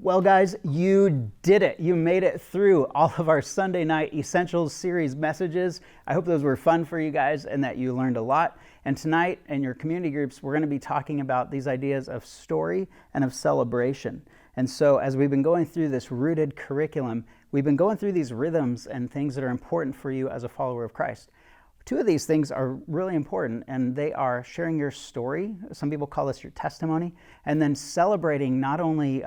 Well, guys, you did it. You made it through all of our Sunday Night Essentials series messages. I hope those were fun for you guys and that you learned a lot. And tonight in your community groups, we're going to be talking about these ideas of story and of celebration. And so as we've been going through this rooted curriculum, we've been going through these rhythms and things that are important for you as a follower of Christ. Two of these things are really important, and they are sharing your story. Some people call this your testimony, and then celebrating not only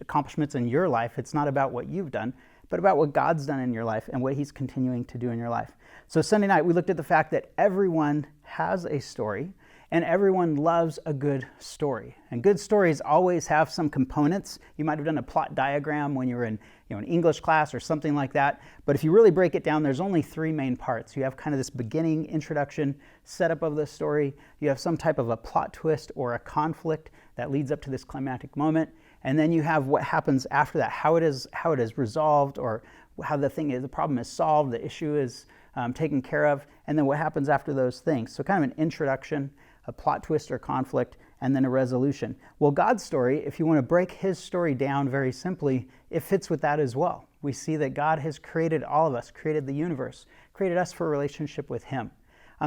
accomplishments in your life. It's not about what you've done, but about what God's done in your life and what he's continuing to do in your life. So Sunday night, we looked at the fact that everyone has a story and everyone loves a good story. And good stories always have some components. You might have done a plot diagram when you were in an English class or something like that. But if you really break it down, there's only three main parts. You have kind of this beginning, introduction, setup of the story. You have some type of a plot twist or a conflict that leads up to this climactic moment. And then you have what happens after that, how it is resolved, or how the problem is solved, the issue is taken care of, and then what happens after those things. So kind of an introduction, a plot twist or conflict, and then a resolution. Well, God's story, if you want to break his story down very simply, it fits with that as well. We see that God has created all of us, created the universe, created us for a relationship with him.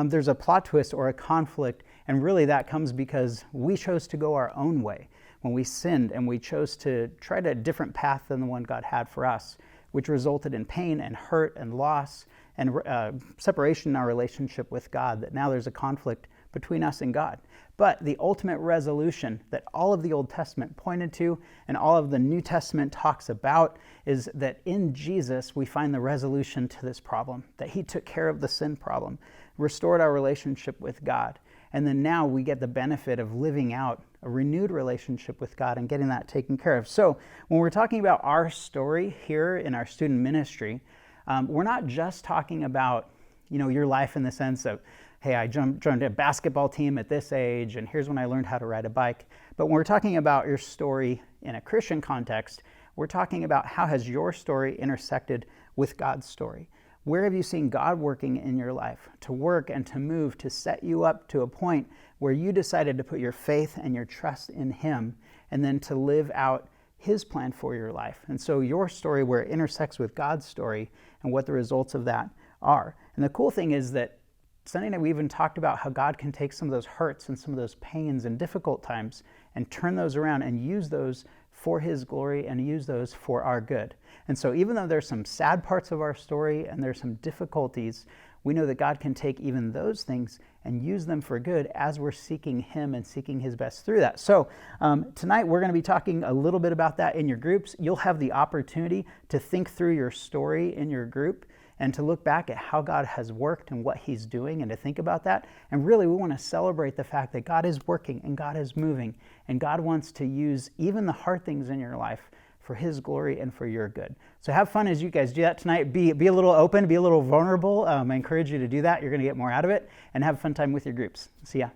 There's a plot twist or a conflict, and really that comes because we chose to go our own way. When we sinned and we chose to try a different path than the one God had for us, which resulted in pain and hurt and loss and separation in our relationship with God, that now there's a conflict between us and God. But the ultimate resolution that all of the Old Testament pointed to and all of the New Testament talks about is that in Jesus we find the resolution to this problem, that he took care of the sin problem, restored our relationship with God. And then now we get the benefit of living out a renewed relationship with God and getting that taken care of. So when we're talking about our story here in our student ministry, we're not just talking about your life in the sense of, hey, I joined a basketball team at this age, and here's when I learned how to ride a bike. But when we're talking about your story in a Christian context, we're talking about how has your story intersected with God's story. Where have you seen God working in your life to work and to move, to set you up to a point where you decided to put your faith and your trust in him and then to live out his plan for your life? And so your story, where it intersects with God's story and what the results of that are. And the cool thing is that Sunday night we even talked about how God can take some of those hurts and some of those pains and difficult times and turn those around and use those for his glory and use those for our good. And so even though there's some sad parts of our story and there's some difficulties, we know that God can take even those things and use them for good as we're seeking him and seeking his best through that. So tonight we're going to be talking a little bit about that in your groups. You'll have the opportunity to think through your story in your group and to look back at how God has worked and what he's doing and to think about that. And really, we want to celebrate the fact that God is working and God is moving and God wants to use even the hard things in your life for his glory and for your good. So have fun as you guys do that tonight. Be a little open, be a little vulnerable. I encourage you to do that. You're going to get more out of it, and have a fun time with your groups. See ya.